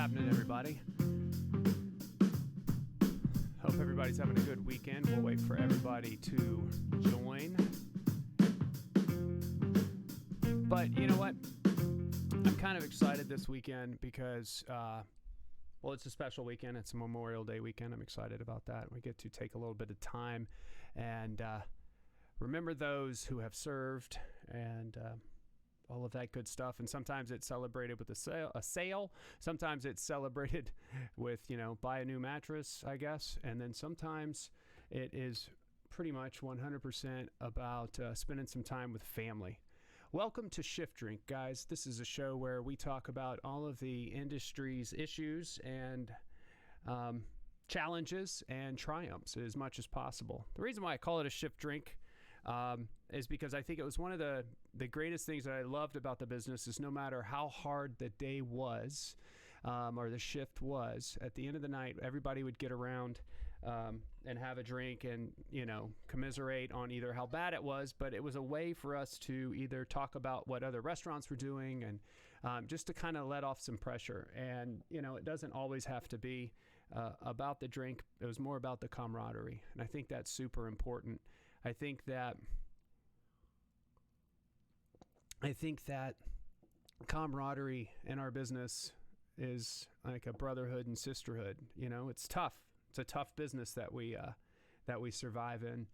happening, everybody? Hope everybody's having a good weekend. We'll wait for everybody to join. But you know what? I'm kind of excited this weekend because, it's a special weekend. It's a Memorial Day weekend. I'm excited about that. We get to take a little bit of time and remember those who have served and all of that good stuff. And sometimes it's celebrated with a sale. Sometimes it's celebrated with, buy a new mattress, I guess. And then sometimes it is pretty much 100% about spending some time with family. Welcome to Shift Drink, guys. This is a show where we talk about all of the industry's issues and challenges and triumphs as much as possible. The reason why I call it a Shift Drink is because I think it was one of the greatest things that I loved about the business is no matter how hard the day was or the shift was, at the end of the night, everybody would get around and have a drink and, commiserate on either how bad it was, but it was a way for us to either talk about what other restaurants were doing and just to kind of let off some pressure. And, it doesn't always have to be about the drink. It was more about the camaraderie. And I think that's super important. I think that camaraderie in our business is like a brotherhood and sisterhood. It's tough. It's a tough business that we survive in,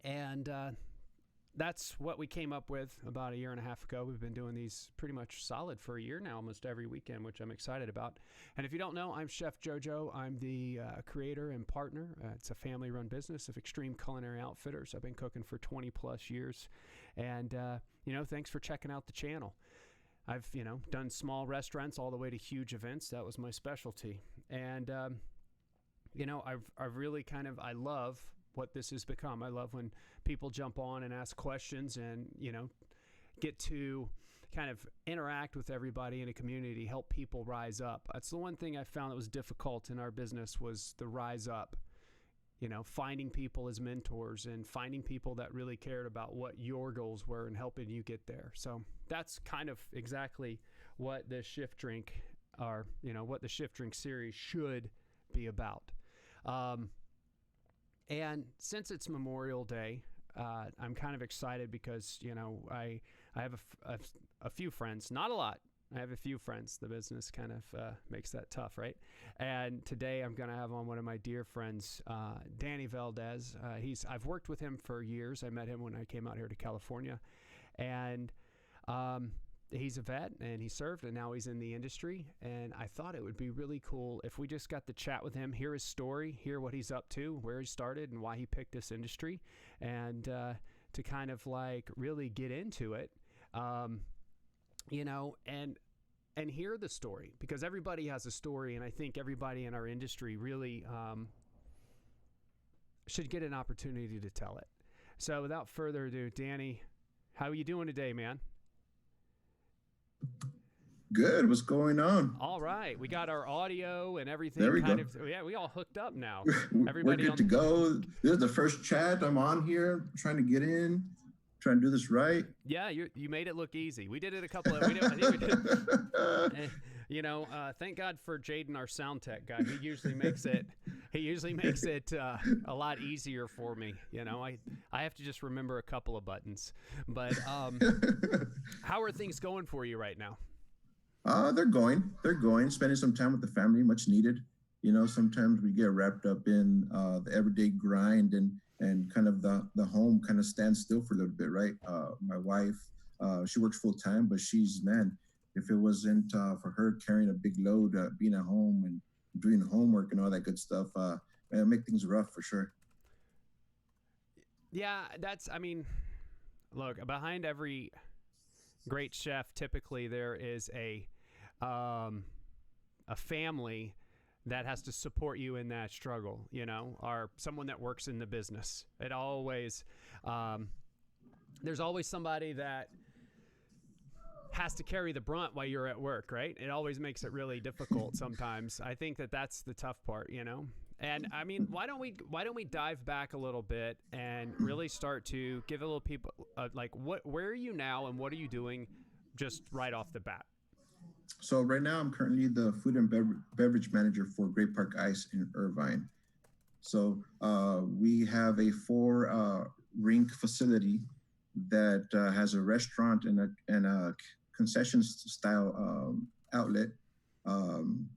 and that's what we came up with about a year and a half ago. We've been doing these pretty much solid for a year now, almost every weekend, which I'm excited about. And if you don't know, I'm Chef JoJo. I'm the creator and partner. It's a family-run business of Extreme Culinary Outfitters. I've been cooking for 20 plus years, and thanks for checking out the channel. I've done small restaurants all the way to huge events. That was my specialty, and I've really I love what this has become. I love when people jump on and ask questions and, get to kind of interact with everybody in a community, help people rise up. That's the one thing I found that was difficult in our business was the rise up, finding people as mentors and finding people that really cared about what your goals were and helping you get there. So that's kind of exactly what the Shift Drink what the Shift Drink series should be about. And since it's Memorial Day, I'm kind of excited because, I have a few friends, not a lot. I have a few friends. The business kind of makes that tough, right? And today I'm going to have on one of my dear friends, Danny Valdez. I've worked with him for years. I met him when I came out here to California. And he's a vet and he served and now he's in the industry. And I thought it would be really cool if we just got to chat with him, hear his story, hear what he's up to, where he started and why he picked this industry, and to kind of really get into it, and hear the story, because everybody has a story. And I think everybody in our industry really should get an opportunity to tell it. So without further ado, Danny, how are you doing today, man? Good. What's going on? All right. We got our audio and everything. There we go. We all hooked up now. We're good to go. This is the first chat. I'm on here trying to get in, trying to do this right. Yeah, you made it look easy. We did it a couple of. I think we did. Thank God for Jaden, our sound tech guy. He usually makes it a lot easier for me. I have to just remember a couple of buttons. But how are things going for you right now? They're going. Spending some time with the family, much needed. Sometimes we get wrapped up in the everyday grind and kind of the home kind of stands still for a little bit, right? My wife, she works full time, but if it wasn't for her carrying a big load, being at home and doing homework and all that good stuff, it'll make things rough for sure. Yeah, look, behind every great chef, typically there is a family that has to support you in that struggle, or someone that works in the business. It always, there's always somebody that has to carry the brunt while you're at work, right? It always makes it really difficult sometimes. I think that's the tough part, And why don't we dive back a little bit and really start to give a little people where are you now and what are you doing just right off the bat? So right now, I'm currently the food and beverage manager for Great Park Ice in Irvine. So we have a four rink facility that has a restaurant and a concession style outlet.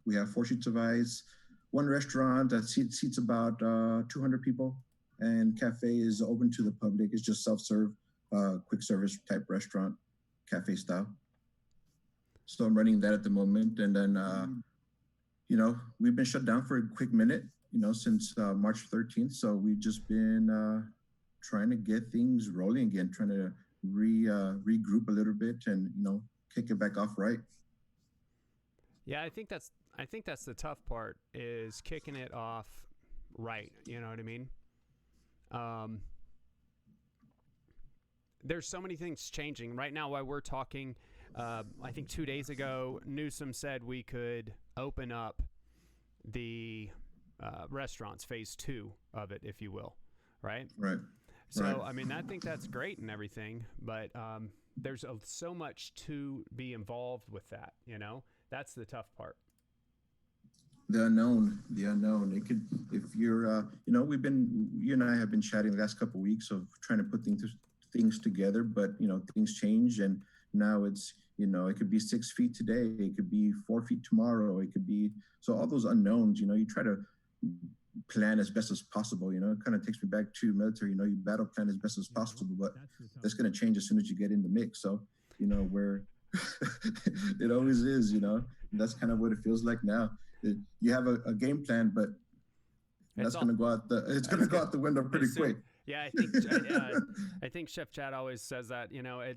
We have four sheets of ice, one restaurant that seats about 200 people, and cafe is open to the public. It's just self-serve, quick service type restaurant, cafe style. So I'm running that at the moment, and then we've been shut down for a quick minute, since March 13th. So we've just been trying to get things rolling again, trying to regroup a little bit, and kick it back off right. Yeah, I think that's the tough part, is kicking it off right. You know what I mean? There's so many things changing right now. While we're talking, I think 2 days ago, Newsom said we could open up the restaurants, phase 2 of it, if you will, right? Right. So, right. I mean, I think that's great and everything, but there's so much to be involved with that, That's the tough part. The unknown. It could, if you're, you and I have been chatting the last couple of weeks of trying to put things together, but things change, and now it's, it could be 6 feet today, it could be 4 feet tomorrow, it could be, so all those unknowns, you try to plan as best as possible. It kind of takes me back to military. You battle plan as best as possible, but that's going to change as soon as you get in the mix. So, where it always is, that's kind of what it feels like now. You have a game plan, but that's going to go out the window pretty quick. Yeah, I think Chef Chad always says that.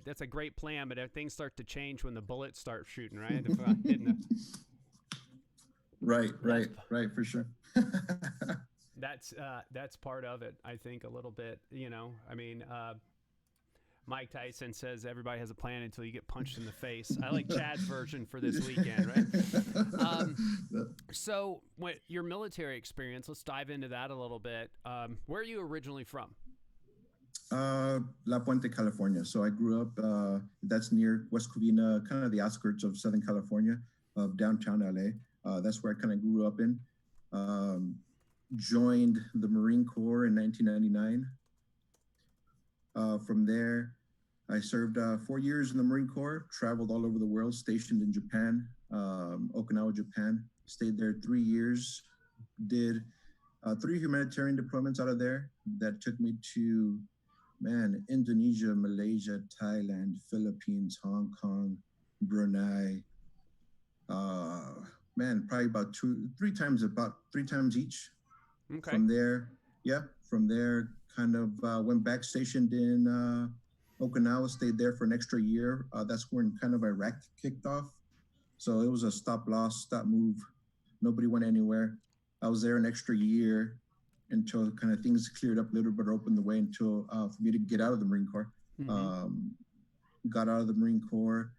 That's a great plan, but things start to change when the bullets start shooting, right? Right, for sure. That's part of it, I think, a little bit. I mean, Mike Tyson says everybody has a plan until you get punched in the face. I like Chad's version for this weekend, right? So, your military experience, let's dive into that a little bit. Where are you originally from? La Puente, California. So I grew up, that's near West Covina, kind of the outskirts of Southern California, of downtown LA. That's where I kind of grew up in. Joined the Marine Corps in 1999. From there, I served 4 years in the Marine Corps, traveled all over the world, stationed in Japan, Okinawa, Japan, stayed there 3 years, did 3 humanitarian deployments out of there that took me to, Indonesia, Malaysia, Thailand, Philippines, Hong Kong, Brunei, probably about 3 times each. Okay. From there, kind of went back, stationed in Okinawa, stayed there for an extra year. That's when kind of Iraq kicked off. So it was a stop loss, stop move. Nobody went anywhere. I was there an extra year until kind of things cleared up a little bit, or opened the way until for me to get out of the Marine Corps. Mm-hmm. Got out of the Marine Corps.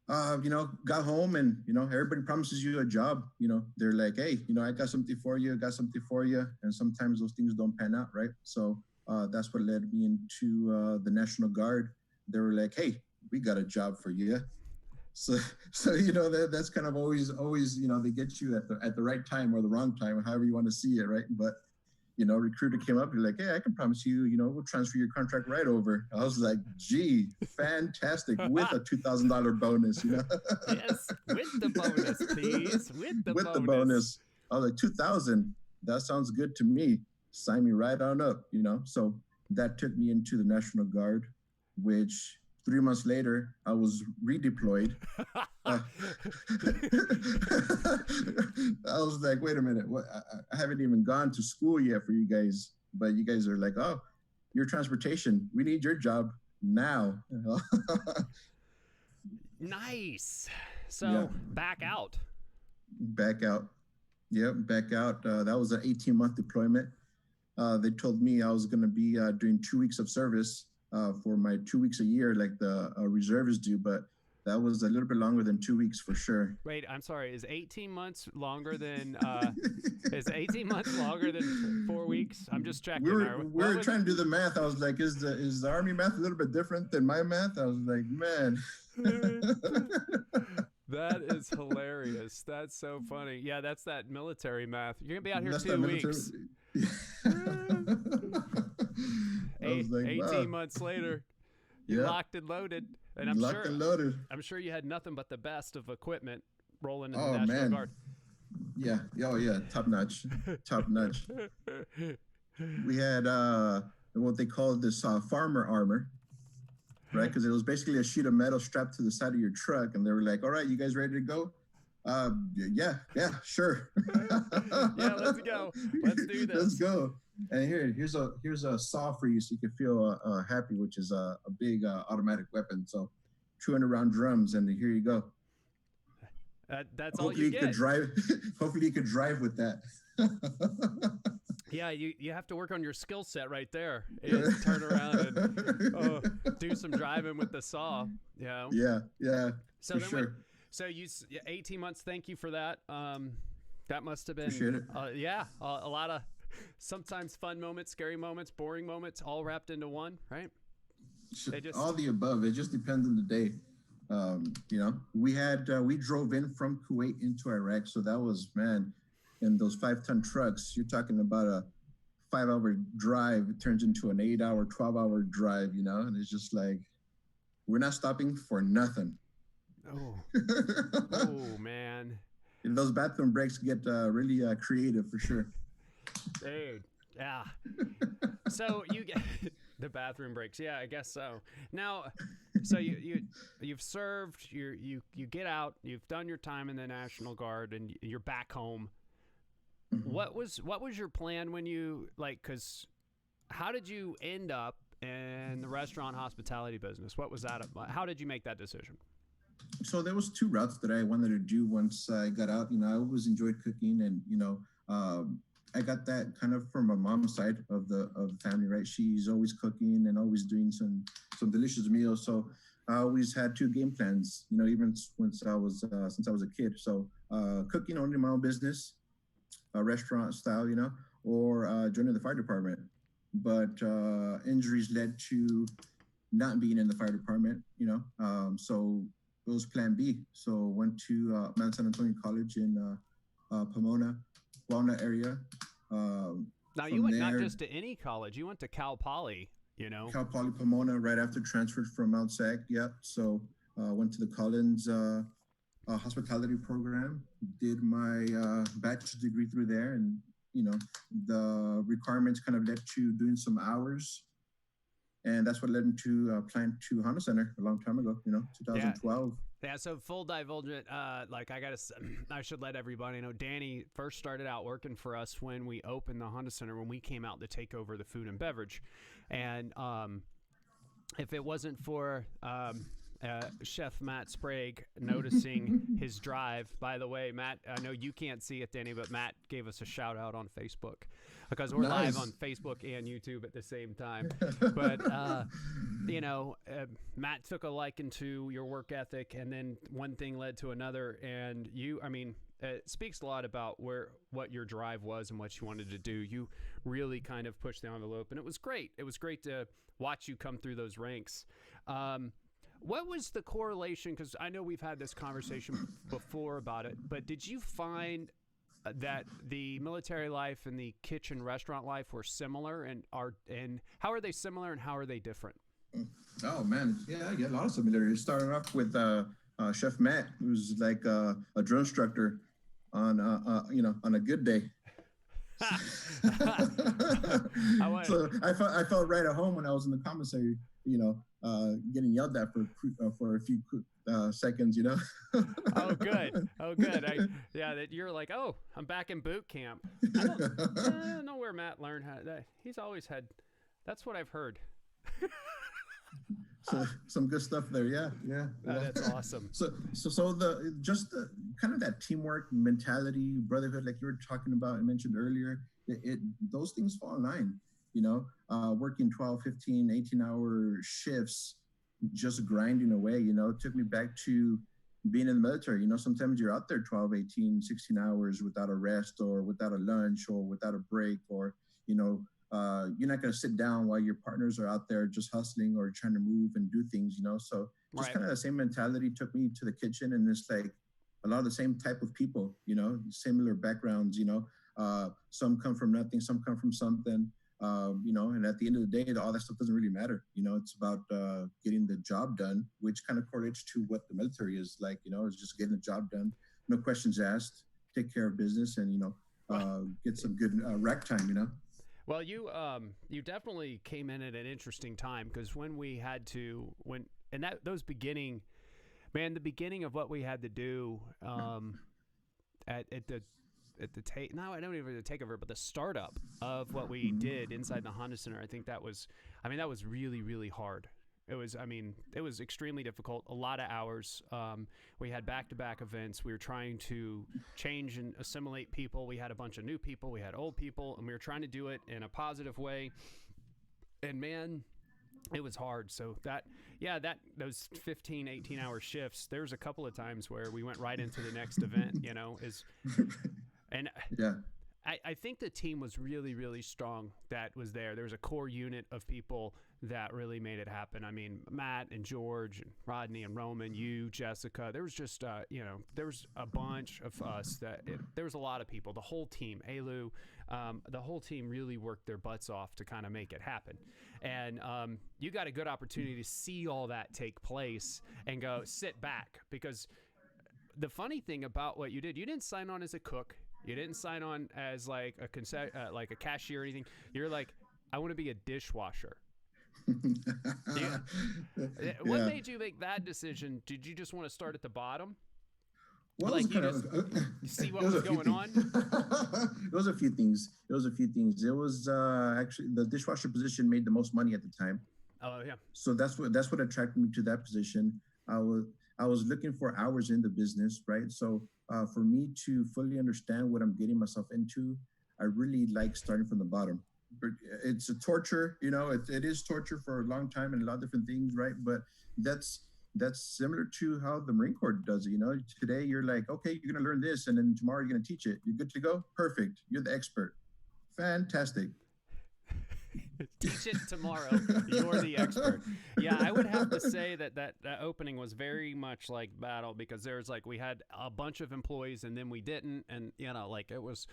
Got home, and, everybody promises you a job. They're like, hey, I got something for you. And sometimes those things don't pan out, right? So that's what led me into the National Guard. They were like, hey, we got a job for you. So that's kind of always, they get you at the right time or the wrong time, however you want to see it, right? But recruiter came up, you're like, hey, I can promise you, we'll transfer your contract right over. I was like, gee, fantastic, with a $2,000 bonus, Yes, with the bonus, please, with the bonus. I was like, 2,000, that sounds good to me. Sign me right on up, So that took me into the National Guard, which 3 months later, I was redeployed. I was like, wait a minute, what? I haven't even gone to school yet for you guys, but you guys are like, oh, your transportation, we need your job now. Nice. So back out. Yep, back out. That was an 18-month deployment. They told me I was going to be doing 2 weeks of service for my 2 weeks a year, like the reservists do, but that was a little bit longer than 2 weeks for sure. Wait, I'm sorry. Is 18 months longer than 4 weeks? I'm just checking. We were trying to do the math. I was like, is the Army math a little bit different than my math? I was like, man. That is hilarious. That's so funny. Yeah, that's that military math. You're going to be out here That's 2 weeks. I was like, 18 wow. months later, you locked and loaded. And I'm locked and loaded. I'm sure you had nothing but the best of equment rolling in Oh, the National man. Guard. Yeah. Oh, yeah. Top notch. Top notch. We had what they called this farmer armor, right? Because it was basically a sheet of metal strapped to the side of your truck. And they were like, all right, you guys ready to go? Yeah, sure. Yeah, let's go. Let's do this. Let's go. And here's a saw for you so you can feel happy, which is a big automatic weapon. So 200 round drums, and here you go. That's hopefully all you get. Could drive. Hopefully you could drive with that. Yeah, you have to work on your skill set right there. Is turn around and do some driving with the saw. Yeah. Yeah. So for sure. So you 18 months. Thank you for that. That must have been Appreciate it. A lot of sometimes fun moments, scary moments, boring moments, all wrapped into one, right? All the above. It just depends on the day. We drove in from Kuwait into Iraq, so that was, man, in those 5-ton trucks, you're talking about a 5-hour drive. It turns into an 8-hour, 12-hour drive, and it's just like, we're not stopping for nothing. Oh man. And those bathroom breaks get really creative for sure. Dude, yeah. So you get the bathroom breaks. Yeah, I guess so. Now, so you've served. You get out. You've done your time in the National Guard, and you're back home. Mm-hmm. What was your plan when you Because how did you end up in the restaurant hospitality business? What was that? How did you make that decision? So there was 2 routes that I wanted to do once I got out. I always enjoyed cooking, and I got that kind of from my mom's side of the family, right? She's always cooking and always doing some delicious meals. So I always had 2 game plans, even since I was a kid. So cooking, owning my own business, restaurant style, or joining the fire department. But injuries led to not being in the fire department, so it was plan B. So went to Mount San Antonio College in Pomona, Walnut area. Now you went not just to any college, you went to Cal Poly, Cal Poly Pomona right after transferred from Mount Sac. Yeah. So went to the Collins hospitality program, did my bachelor's degree through there. And, the requirements kind of led to doing some hours. And that's what led me to applying to Honda Center a long time ago, 2012. Yeah, so full divulgent, I should let everybody know, Danny first started out working for us when we opened the Honda Center, when we came out to take over the Food and Beverage. And if it wasn't for Chef Matt Sprague noticing his drive, by the way, Matt, I know you can't see it, Danny, but Matt gave us a shout out on Facebook because we're live on Facebook and YouTube at the same time. But, Matt took a liking to your work ethic, and then one thing led to another. And it speaks a lot about what your drive was and what you wanted to do. You really kind of pushed the envelope, and it was great. It was great to watch you come through those ranks. What was the correlation? Because I know we've had this conversation before about it, but did you find that the military life and the kitchen restaurant life were similar, and how are they similar and how are they different? Oh man, yeah, a lot of similarities. Starting off with Chef Matt, who's like a drill instructor on a good day. So I felt right at home when I was in the commissary, getting yelled at for a few seconds, Oh, good. That you're like, oh, I'm back in boot camp. I don't know where Matt learned that. He's always had. That's what I've heard. So some good stuff there. Yeah. That's awesome. So the kind of that teamwork mentality, brotherhood, like you were talking about and mentioned earlier, those things fall in line, working 12, 15, 18-hour shifts, just grinding away, it took me back to being in the military. Sometimes you're out there 12, 18, 16 hours without a rest or without a lunch or without a break, or, you're not going to sit down while your partners are out there just hustling or trying to move and do things, so just kind of the same mentality took me to the kitchen. And it's like, a lot of the same type of people, similar backgrounds, some come from nothing, some come from something, and at the end of the day, all that stuff doesn't really matter. It's about getting the job done, which kind of correlates to what the military is like, it's just getting the job done, no questions asked, take care of business, and, get some good rack time. Well, you definitely came in at an interesting time, because when we had to, the beginning of what we had to do at the takeover, but the startup of what we did inside the Honda Center, I think that was really, really hard. It was extremely difficult, a lot of hours. We had back-to-back events. We were trying to change and assimilate people. We had a bunch of new people. We had old people, and we were trying to do it in a positive way. And man, it was hard. So those 15, 18-hour shifts, there was a couple of times where we went right into the next event, I think the team was really, really strong that was there. There was a core unit of people that really made it happen. I mean, Matt and George and Rodney and Roman, you, Jessica, there was just, there was a bunch of us there was a lot of people, the whole team, Elu, the whole team really worked their butts off to kind of make it happen. And you got a good opportunity to see all that take place and go sit back, because the funny thing about what you didn't sign on as a cook. You didn't sign on as like a cashier or anything. You're like, I want to be a dishwasher. What made you make that decision? Did you just want to start at the bottom? Well, like you just see what was going on? It was a few things. It was actually the dishwasher position made the most money at the time. Oh yeah. So that's what attracted me to that position. I was looking for hours in the business, right? So for me to fully understand what I'm getting myself into, I really like starting from the bottom. But it's a torture, it is torture for a long time and a lot of different things, right? But that's similar to how the Marine Corps does it. Today you're like, okay, you're going to learn this, and then tomorrow you're going to teach it. You're good to go? Perfect. You're the expert. Fantastic. Teach it tomorrow. You're the expert. Yeah, I would have to say that opening was very much like battle, because we had a bunch of employees and then we didn't, and there was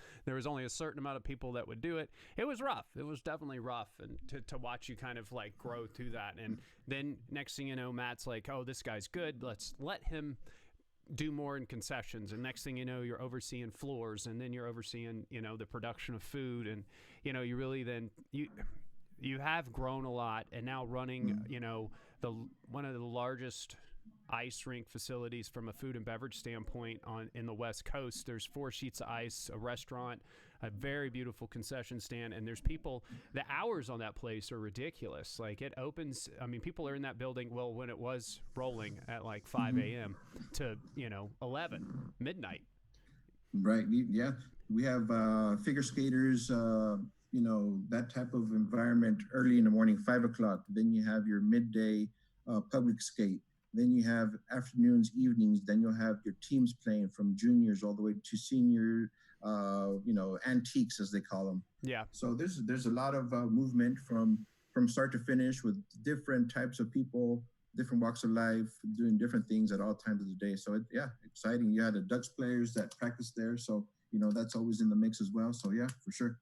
only a certain amount of people that would do it. It was rough. It was definitely rough, and to watch you kind of like grow through that. And then next thing you know, Matt's like, oh, this guy's good. Let's let him do more in concessions, and next thing you know, you're overseeing floors, and then you're overseeing the production of food, and you really then you have grown a lot, and now running one of the largest ice rink facilities from a food and beverage standpoint in the West Coast. There's 4 sheets of ice, a restaurant, a very beautiful concession stand, and there's people. The hours on that place are ridiculous. Like, it opens, people are in that building, well, when it was rolling at like 5 a.m. to 11 midnight. Right. Yeah, we have figure skaters, that type of environment early in the morning, 5 o'clock. Then you have your midday public skate. Then you have afternoons, evenings. Then you'll have your teams playing from juniors all the way to senior, antiques, as they call them. Yeah. So there's a lot of movement from start to finish, with different types of people, different walks of life, doing different things at all times of the day. So exciting. You had the Ducks players that practice there, so that's always in the mix as well. So yeah, for sure.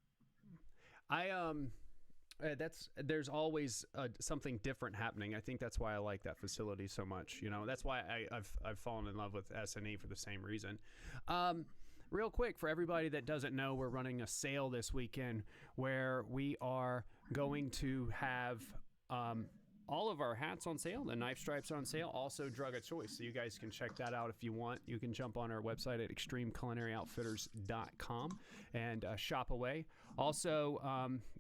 There's always something different happening. I think that's why I like that facility so much. That's why I've fallen in love with S&E for the same reason. Real quick, for everybody that doesn't know, we're running a sale this weekend where we are going to have all of our hats on sale, the knife stripes on sale, also drug of choice. So you guys can check that out if you want. You can jump on our website at extremeculinaryoutfitters.com and shop away. Also,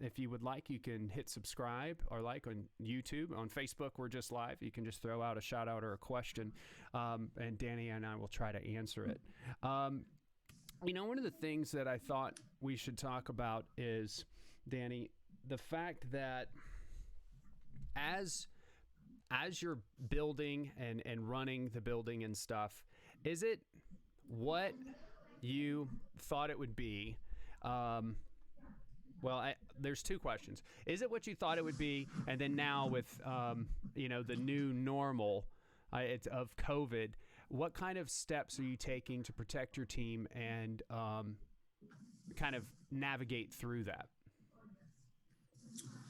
if you would like, you can hit subscribe or like on YouTube. On Facebook, we're just live. You can just throw out a shout out or a question, and Danny and I will try to answer it. One of the things that I thought we should talk about is, Danny, the fact that as you're building and running the building and stuff, is it what you thought it would be? There's 2 questions. Is it what you thought it would be? And then now with, the new normal of COVID, what kind of steps are you taking to protect your team and kind of navigate through that?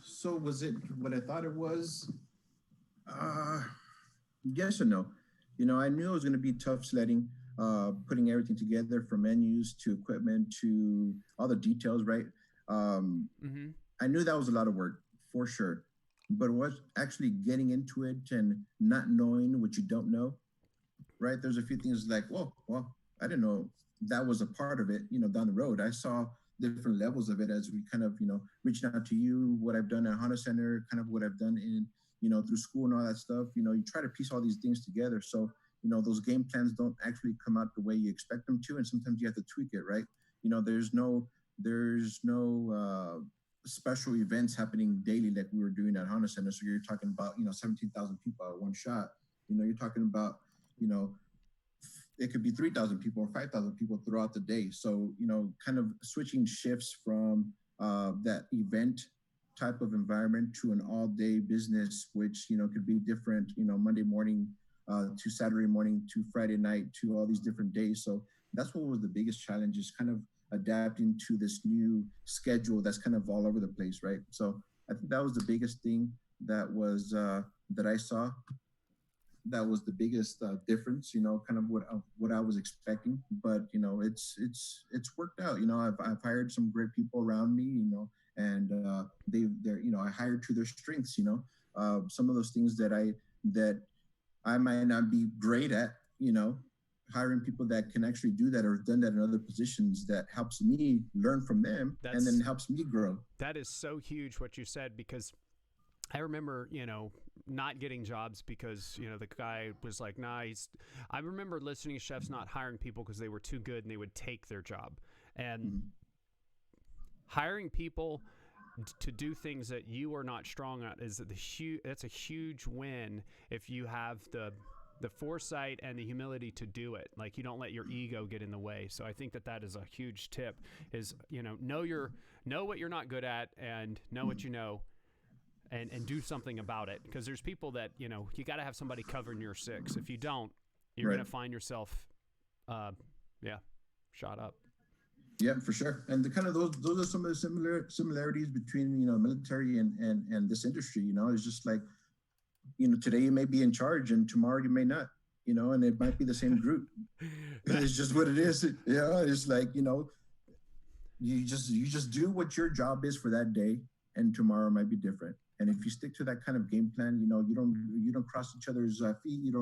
So was it what I thought it was? Yes and no. I knew it was going to be tough sledding, putting everything together from menus to equipment to all the details, right? I knew that was a lot of work for sure, but what actually getting into it and not knowing what you don't know, right? There's a few things like, well, I didn't know that was a part of it, down the road. I saw different levels of it as we kind of, reaching out to you, what I've done at Honda Center, kind of what I've done in, through school and all that stuff. You try to piece all these things together. So, those game plans don't actually come out the way you expect them to. And sometimes you have to tweak it, right? There's no special events happening daily like we were doing at Honda Center. So you're talking about, 17,000 people at one shot. You're talking about, it could be 3,000 people or 5,000 people throughout the day. So, kind of switching shifts from that event type of environment to an all-day business, which, could be different, Monday morning to Saturday morning to Friday night to all these different days. So that's what was the biggest challenge, is kind of adapting to this new schedule that's kind of all over the place, right? So I think that was the biggest thing that was that I saw. That was the biggest difference, kind of what I was expecting. But it's worked out. I've hired some great people around me, and they're I hired to their strengths. Some of those things that I might not be great at, hiring people that can actually do that or have done that in other positions, that helps me learn from them and then helps me grow. That is so huge what you said, because I remember, not getting jobs because, the guy was like, nah, I remember listening to chefs not hiring people because they were too good and they would take their job. And hiring people to do things that you are not strong at that's a huge win if you have the foresight and the humility to do it. Like, you don't let your ego get in the way. So I think that is a huge tip, is, know what you're not good at and know what you know. And do something about it, because there's people that, you got to have somebody covering your six. If you don't, you're going to find yourself, shot up. Yeah, for sure. And the kind of those are some of the similarities between, military and this industry. It's just like, today you may be in charge and tomorrow you may not, and it might be the same group. It's just what it is. It's like, you just do what your job is for that day, and tomorrow might be different. And if you stick to that kind of game plan, you don't cross each other's feet.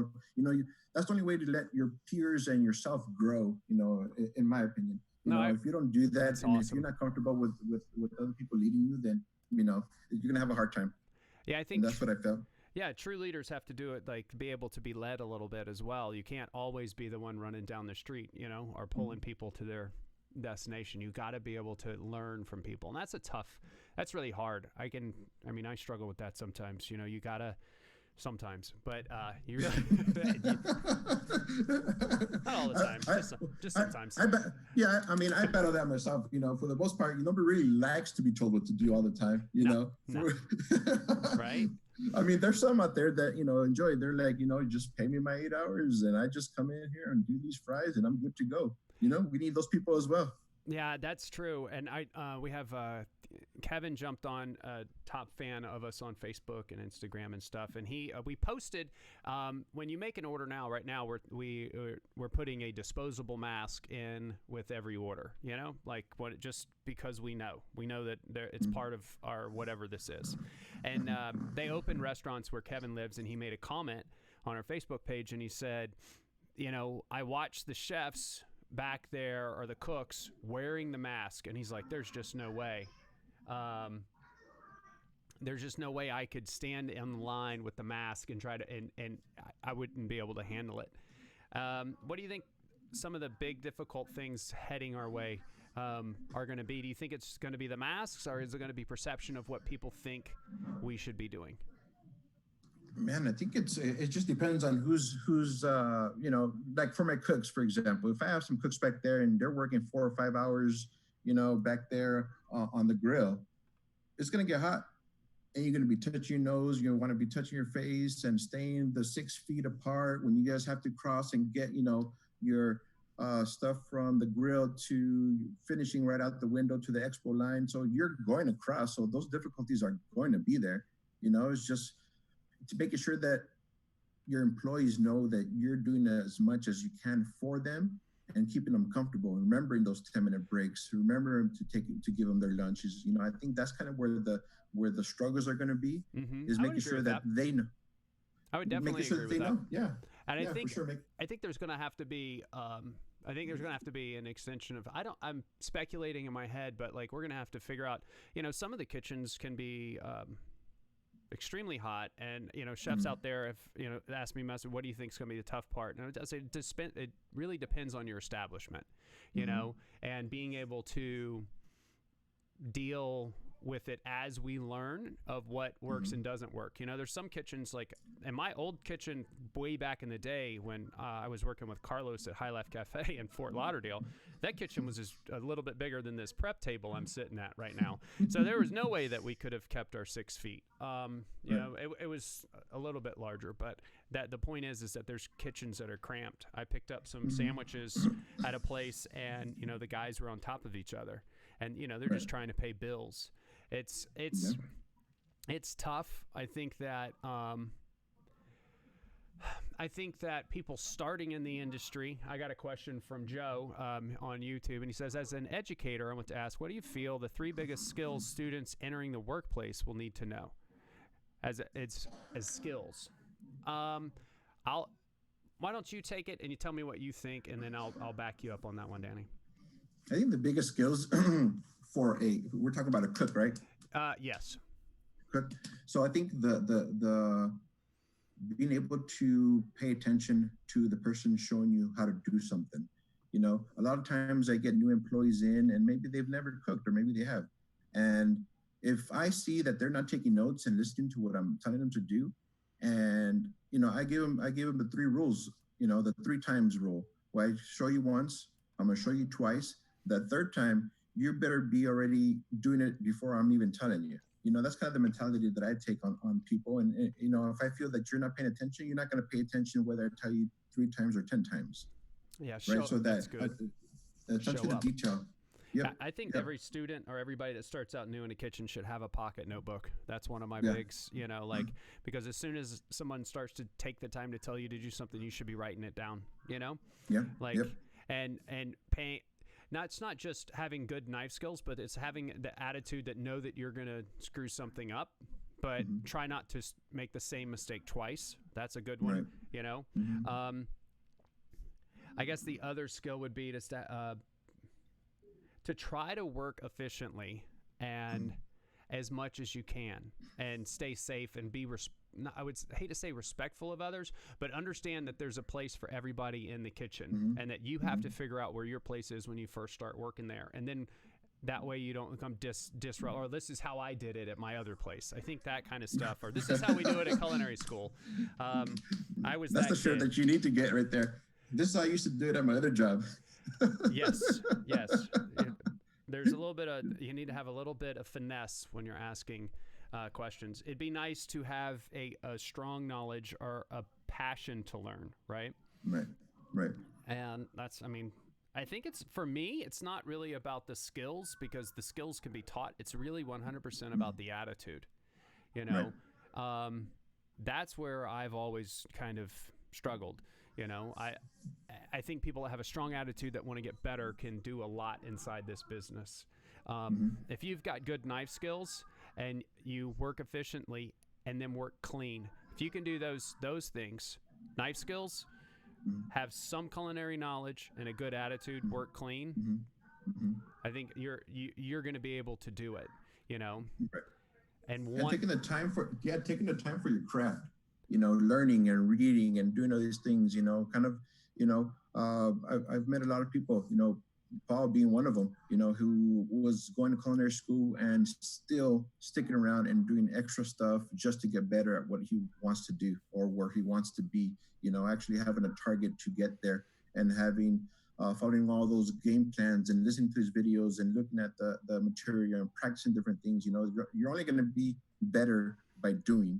That's the only way to let your peers and yourself grow, in my opinion. If you don't do that, and if you're not comfortable with other people leading you, then, you're going to have a hard time. Yeah, I think that's what I felt. Yeah, true leaders have to do it, like, be able to be led a little bit as well. You can't always be the one running down the street, or pulling people to their destination. You got to be able to learn from people, and that's really hard. I struggle with that sometimes. You gotta sometimes, but you're not all the time. Just sometimes. I battle that myself. For the most part, nobody really likes to be told what to do all the time. No. Right. There's some out there that enjoy. They're like, just pay me my 8 hours, and I just come in here and do these fries, and I'm good to go. We need those people as well. Yeah, that's true. And we have Kevin jumped on, a top fan of us on Facebook and Instagram and stuff. And we posted, when you make an order right now, we're putting a disposable mask in with every order, just because we know that it's part of our, whatever this is. And they open restaurants where Kevin lives, and he made a comment on our Facebook page, and he said, I watch the chefs back there, or the cooks, wearing the mask, and he's like, there's just no way I could stand in line with the mask and try to, and I wouldn't be able to handle it. What do you think some of the big difficult things heading our way are going to be? Do you think it's going to be the masks, or is it going to be perception of what people think we should be doing? Man, I think it just depends on who's like for my cooks, for example. If I have some cooks back there and they're working 4 or 5 hours, back there on the grill, it's going to get hot. and you're going to be touching your nose. You're going to want to be touching your face and staying the 6 feet apart when you guys have to cross and get, your stuff from the grill to finishing right out the window to the expo line. So you're going across. So those difficulties are going to be there. It's just to making sure that your employees know that you're doing as much as you can for them and keeping them comfortable, remembering those 10-minute breaks, remembering to give them their lunches. I think that's kind of where the struggles are going to be, is making sure that they know. I would definitely agree with that. Yeah. And I think, for sure. I think there's going to have to be, an extension of, I'm speculating in my head, but like, we're going to have to figure out, some of the kitchens can be, extremely hot, and chefs out there have asked me, what do you think is going to be the tough part? And I say it really depends on your establishment, and being able to deal with it as we learn of what works and doesn't work. There's some kitchens, like in my old kitchen way back in the day when I was working with Carlos at High Life Cafe in Fort Lauderdale, that kitchen was just a little bit bigger than this prep table I'm sitting at right now. So there was no way that we could have kept our 6 feet. It was a little bit larger, but the point is that there's kitchens that are cramped. I picked up some sandwiches at a place, and the guys were on top of each other, and they're just trying to pay bills. It's tough. I think that people starting in the industry, I got a question from Joe on YouTube, and he says, as an educator, I want to ask, what do you feel the 3 biggest skills students entering the workplace will need to know as skills? Why don't you take it and you tell me what you think, and then I'll back you up on that one, Danny. I think the biggest skills we're talking about a cook, right? Yes. Cook. So I think the being able to pay attention to the person showing you how to do something. A lot of times I get new employees in, and maybe they've never cooked, or maybe they have. And if I see that they're not taking notes and listening to what I'm telling them to do, and I give them the 3 rules, the 3 times rule. Where I show you once, I'm going to show you twice. The 3rd time, you better be already doing it before I'm even telling you. That's kind of the mentality that I take on people. And if I feel that you're not paying attention, you're not going to pay attention whether I tell you 3 times or 10 times. Yeah, right. So that's good. Attention to detail. Yep. I think every student or everybody that starts out new in a kitchen should have a pocket notebook. That's one of my bigs, because as soon as someone starts to take the time to tell you to do something, you should be writing it down, and paying. Now, it's not just having good knife skills, but it's having the attitude that know that you're going to screw something up, but try not to make the same mistake twice. That's a good one, I guess the other skill would be to try to work efficiently and as much as you can, and stay safe and be I would hate to say respectful of others, but understand that there's a place for everybody in the kitchen, and that you have to figure out where your place is when you first start working there. And then that way you don't become disrupt, or this is how I did it at my other place. I think that kind of stuff, or this is how we do it at culinary school. That's the shirt that you need to get right there. This is how I used to do it at my other job. Yes. There's you need to have a little bit of finesse when you're asking questions. It'd be nice to have a strong knowledge or a passion to learn, right? Right. And I think for me, it's not really about the skills, because the skills can be taught. It's really 100% about the attitude, that's where I've always kind of struggled. I think people that have a strong attitude that want to get better can do a lot inside this business. If you've got good knife skills and you work efficiently and then work clean, if you can do those things, knife skills, have some culinary knowledge and a good attitude, work clean, I think you're going to be able to do it, Right. And taking the time for your craft, learning and reading and doing all these things, I've met a lot of people, Paul being one of them, who was going to culinary school and still sticking around and doing extra stuff just to get better at what he wants to do or where he wants to be, actually having a target to get there, and having following all those game plans and listening to his videos and looking at the material and practicing different things. You're only going to be better by doing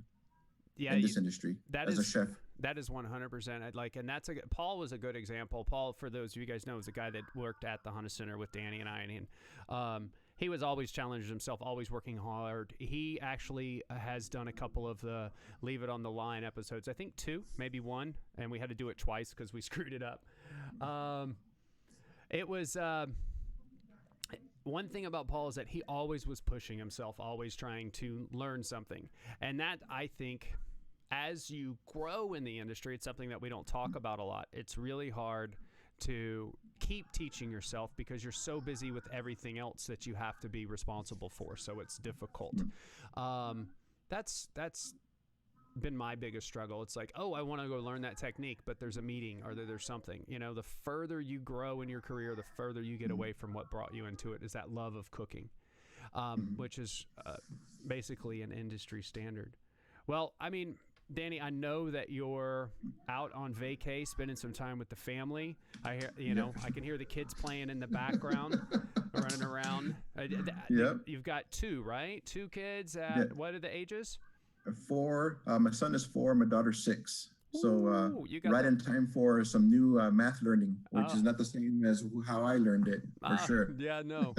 in this industry as a chef. That is 100%. And Paul was a good example. Paul, for those of you guys know, is a guy that worked at the Honda Center with Danny and I, and he was always challenging himself, always working hard. He actually has done a couple of the Leave It on the Line episodes. I think 2, maybe 1, and we had to do it twice because we screwed it up. It was one thing about Paul is that he always was pushing himself, always trying to learn something, and that, I think, as you grow in the industry, it's something that we don't talk about a lot. It's really hard to keep teaching yourself because you're so busy with everything else that you have to be responsible for. So it's difficult. That's been my biggest struggle. It's like, I want to go learn that technique, but there's a meeting or there's something. The further you grow in your career, the further you get away from what brought you into it, is that love of cooking, which is basically an industry standard. Well, I mean, Danny, I know that you're out on vacay, spending some time with the family. I hear, I can hear the kids playing in the background, running around. You've got 2, right? 2 kids. What are the ages? 4. My son is 4. My daughter's 6. So right in time for some new math learning, which is not the same as how I learned it, for sure. Yeah, no,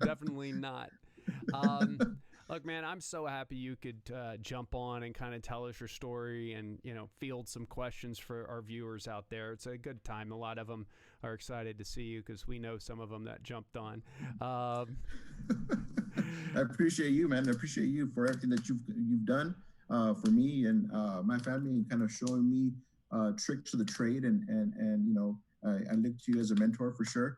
definitely not. Look, man, I'm so happy you could jump on and kind of tell us your story and, field some questions for our viewers out there. It's a good time. A lot of them are excited to see you because we know some of them that jumped on. I appreciate you, man. I appreciate you for everything that you've done for me and my family, and kind of showing me tricks of the trade. And I look to you as a mentor for sure.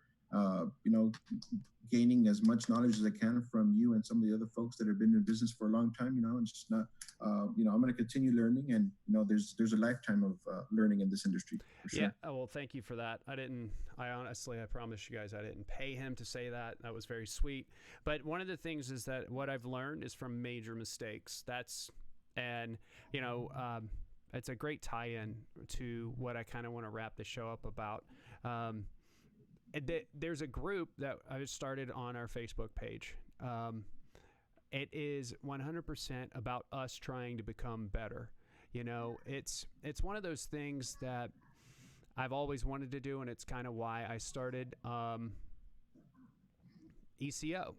Gaining as much knowledge as I can from you and some of the other folks that have been in business for a long time, and just not, I'm going to continue learning, and, there's a lifetime of learning in this industry. For sure. Yeah. Oh, well, thank you for that. I promise you guys, I didn't pay him to say that. That was very sweet. But one of the things is that what I've learned is from major mistakes. It's a great tie-in to what I kind of want to wrap the show up about. There's a group that I started on our Facebook page. It is 100% about us trying to become better. It's one of those things that I've always wanted to do, and it's kind of why I started ECO.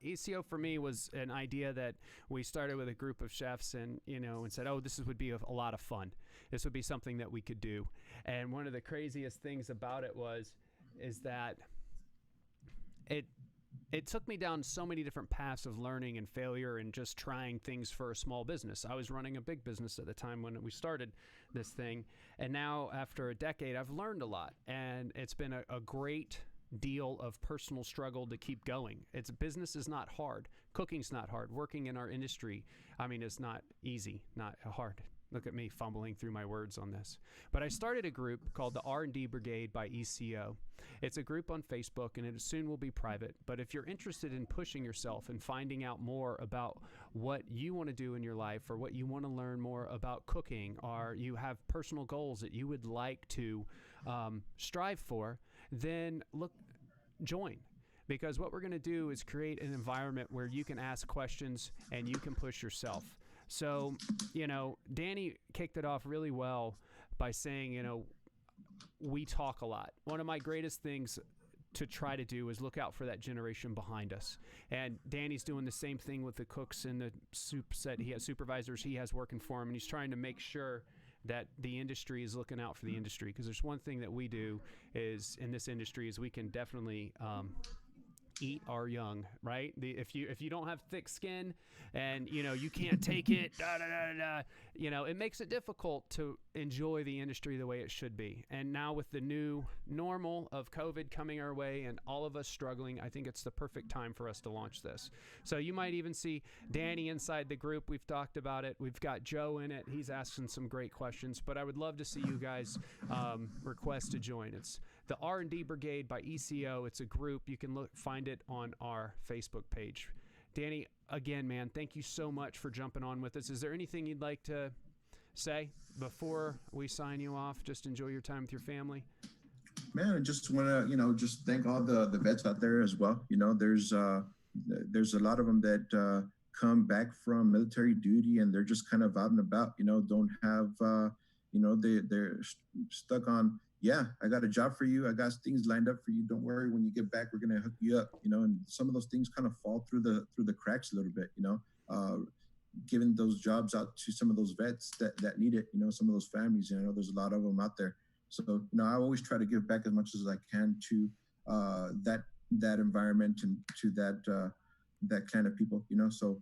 ECO for me was an idea that we started with a group of chefs and said, this would be a lot of fun. This would be something that we could do. And one of the craziest things about it is that it took me down so many different paths of learning and failure and just trying things for a small business. I was running a big business at the time when we started this thing. And now after a decade, I've learned a lot, and it's been a great deal of personal struggle to keep going. Business is not hard. Cooking's not hard. Working in our industry, it's not easy, not hard. Look at me fumbling through my words on this. But I started a group called the R&D Brigade by ECO. It's a group on Facebook, and it soon will be private. But if you're interested in pushing yourself and finding out more about what you want to do in your life, or what you want to learn more about cooking, or you have personal goals that you would like to strive for, then join. Because what we're going to do is create an environment where you can ask questions and you can push yourself. So, Danny kicked it off really well by saying, we talk a lot. One of my greatest things to try to do is look out for that generation behind us. And Danny's doing the same thing with the cooks and the soup set. He has supervisors he has working for him, and he's trying to make sure that the industry is looking out for the industry. Because there's one thing that we do is in this industry is we can definitely eat our young, right? If you don't have thick skin and you can't take it, it makes it difficult to enjoy the industry the way it should be. And now with the new normal of COVID coming our way and all of us struggling, I think it's the perfect time for us to launch this. So you might even see Danny inside the group. We've talked about it. We've got Joe in it. He's asking some great questions, but I would love to see you guys request to join. It's the R&D Brigade by ECO. It's a group. You can find it on our Facebook page. Danny, again, man, thank you so much for jumping on with us. Is there anything you'd like to say before we sign you off? Just enjoy your time with your family. Man, I just want to, just thank all the vets out there as well. There's a lot of them that come back from military duty and they're just kind of out and about. Don't have, they're stuck on. Yeah, I got a job for you. I got things lined up for you. Don't worry. When you get back, we're gonna hook you up. And some of those things kind of fall through the cracks a little bit. Giving those jobs out to some of those vets that need it. Some of those families. There's a lot of them out there. So, I always try to give back as much as I can to that environment and to that clan of people, So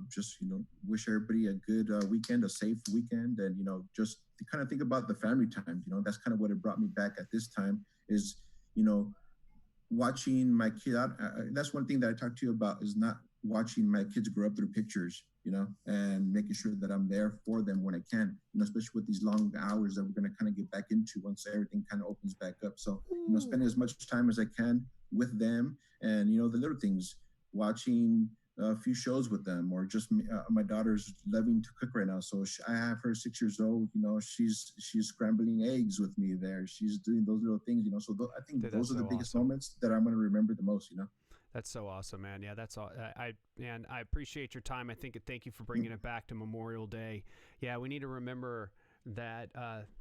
just, wish everybody a good weekend, a safe weekend, and, just to kind of think about the family time. That's kind of what it brought me back at this time is, watching my kid out. That's one thing that I talked to you about is not watching my kids grow up through pictures, and making sure that I'm there for them when I can, especially with these long hours that we're going to kind of get back into once everything kind of opens back up. So, spending as much time as I can with them and, the little things, watching a few shows with them, or just my daughter's loving to cook right now. So I have her 6 years old, she's scrambling eggs with me there. She's doing those little things, So I think those are the biggest moments that I'm going to remember the most, That's so awesome, man. Yeah, that's all. I appreciate your time. Thank you for bringing it back to Memorial Day. Yeah, we need to remember that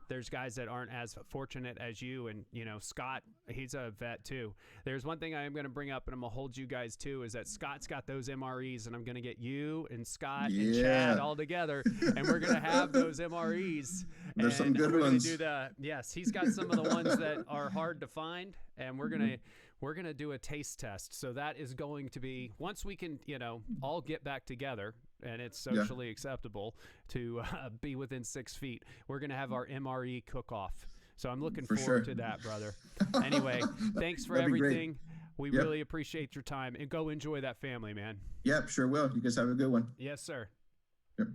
there's guys that aren't as fortunate as you, and Scott, he's a vet too. There's one thing I am going to bring up, and I'm going to hold you guys to, is that Scott's got those MREs, and I'm going to get you and Scott and Chad all together, and we're going to have those MREs. There's some good ones. Yes, he's got some of the ones that are hard to find, and we're going to do a taste test. So that is going to be, once we can, all get back together and it's socially acceptable to be within 6 feet, we're going to have our MRE cook-off. So I'm looking forward to that, brother. Anyway, thanks for everything. We really appreciate your time, and go enjoy that family, man. Yep, sure will. You guys have a good one. Yes, sir. Yep.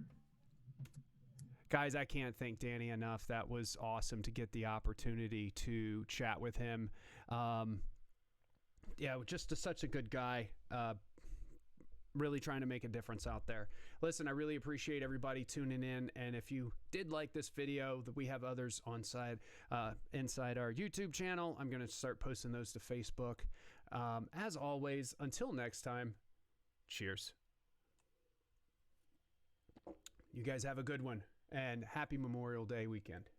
Guys, I can't thank Danny enough. That was awesome to get the opportunity to chat with him. Just such a good guy, really trying to make a difference out there. Listen, I really appreciate everybody tuning in, and if you did like this video, that we have others inside our YouTube channel. I'm going to start posting those to Facebook. As always, until next time, cheers. You guys have a good one, and happy Memorial Day weekend.